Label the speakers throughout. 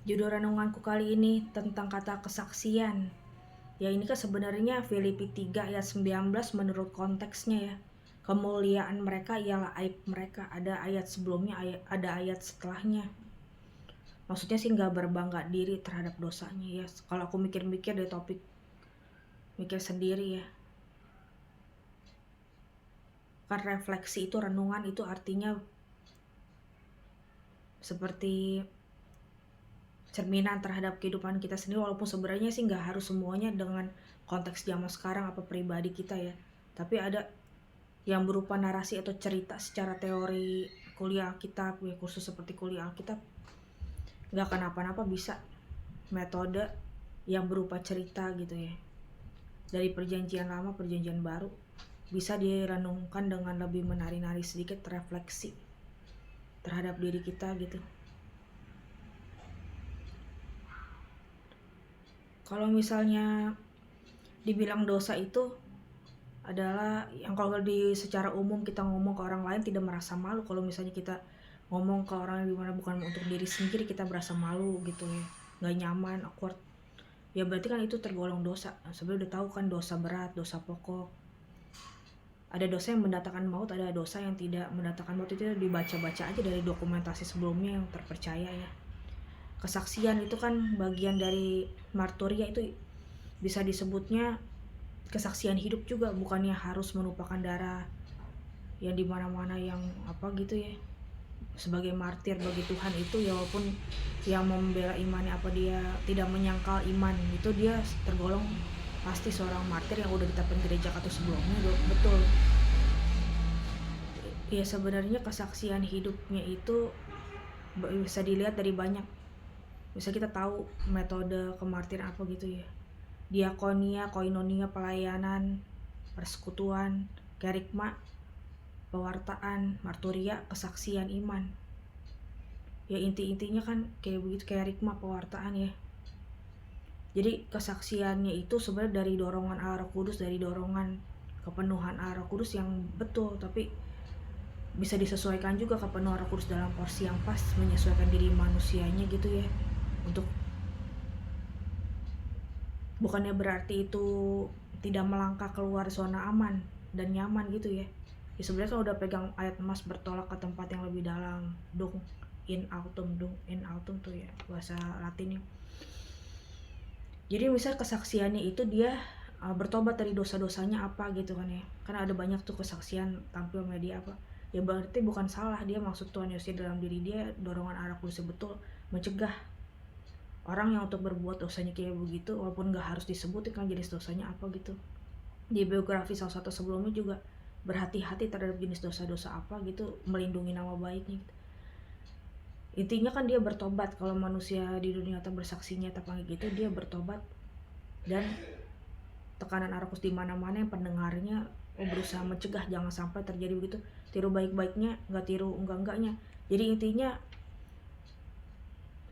Speaker 1: Judul renunganku kali ini tentang kata kesaksian. Ya ini kan sebenarnya Filipi 3 ayat 19 menurut konteksnya ya. Kemuliaan mereka ialah aib mereka. Ada ayat sebelumnya, ada ayat setelahnya. Maksudnya sih nggak berbangga diri terhadap dosanya ya. Kalau aku mikir-mikir dari topik, mikir sendiri ya. Kan refleksi itu, renungan itu artinya seperti cerminan terhadap kehidupan kita sendiri, walaupun sebenarnya sih nggak harus semuanya dengan konteks zaman sekarang apa pribadi kita ya, tapi ada yang berupa narasi atau cerita secara teori kuliah Alkitab ya, kursus seperti kuliah Alkitab nggak kenapa-napa bisa metode yang berupa cerita gitu ya, dari perjanjian lama perjanjian baru bisa direnungkan dengan lebih menari-nari sedikit, refleksi terhadap diri kita gitu. Kalau misalnya dibilang dosa itu adalah yang kalau secara umum kita ngomong ke orang lain tidak merasa malu. Kalau misalnya kita ngomong ke orang yang dimana bukan untuk diri sendiri, kita berasa malu gitu ya, nggak nyaman, awkward, ya berarti kan itu tergolong dosa. Sebenarnya udah tahu kan dosa berat, dosa pokok. Ada dosa yang mendatangkan maut, ada dosa yang tidak mendatangkan maut. Itu dibaca-baca aja dari dokumentasi sebelumnya yang terpercaya ya. Kesaksian itu kan bagian dari marturia, itu bisa disebutnya kesaksian hidup juga, bukannya harus menumpahkan darah yang dimana-mana yang apa gitu ya, sebagai martir bagi Tuhan itu ya, walaupun yang membela imannya apa dia tidak menyangkal iman, itu dia tergolong pasti seorang martir yang udah ditetapkan gereja atau sebelumnya. Betul ya, sebenarnya kesaksian hidupnya itu bisa dilihat dari banyak, bisa kita tahu metode kemartiran apa gitu ya, diakonia, koinonia, pelayanan, persekutuan, kerikma, pewartaan, marturia, kesaksian iman. Ya inti-intinya kan kayak begitu, kayak kerikma, pewartaan ya. Jadi kesaksiannya itu sebenarnya dari dorongan Allah Roh Kudus, dari dorongan kepenuhan Allah Roh Kudus yang betul, tapi bisa disesuaikan juga kepenuhan Roh Kudus dalam porsi yang pas, menyesuaikan diri manusianya gitu ya. Untuk bukannya berarti itu tidak melangkah keluar zona aman dan nyaman gitu ya. Ya sebenarnya kan udah pegang ayat emas, bertolak ke tempat yang lebih dalam, dung in autumn tuh ya bahasa Latinnya. Jadi misal kesaksiannya itu dia bertobat dari dosa-dosanya apa gitu kan ya. Karena ada banyak tuh kesaksian tampil media apa. Ya berarti bukan salah, dia maksud Tuhan Yesus dalam diri dia, dorongan arah kudus betul mencegah orang yang untuk berbuat dosanya kayak begitu, walaupun nggak harus disebut kan jenis dosanya apa gitu. Di biografi salah satu sebelumnya juga berhati-hati terhadap jenis dosa-dosa apa gitu, melindungi nama baiknya gitu. Intinya kan dia bertobat. Kalau manusia di dunia nyata bersaksinya tapi gitu, dia bertobat, dan tekanan arus di mana-mana yang pendengarnya berusaha mencegah jangan sampai terjadi begitu, tiru baik-baiknya, nggak tiru enggak-enggaknya. Jadi intinya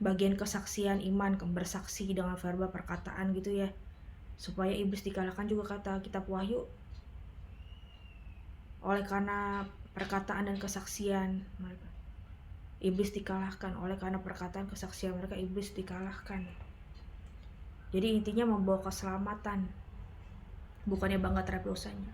Speaker 1: bagian kesaksian iman, bersaksi dengan verba perkataan gitu ya, supaya iblis dikalahkan juga. Kata kitab Wahyu, oleh karena perkataan dan kesaksian mereka iblis dikalahkan, oleh karena perkataan kesaksian mereka iblis dikalahkan. Jadi intinya membawa keselamatan, bukannya bangga terhadap dosanya.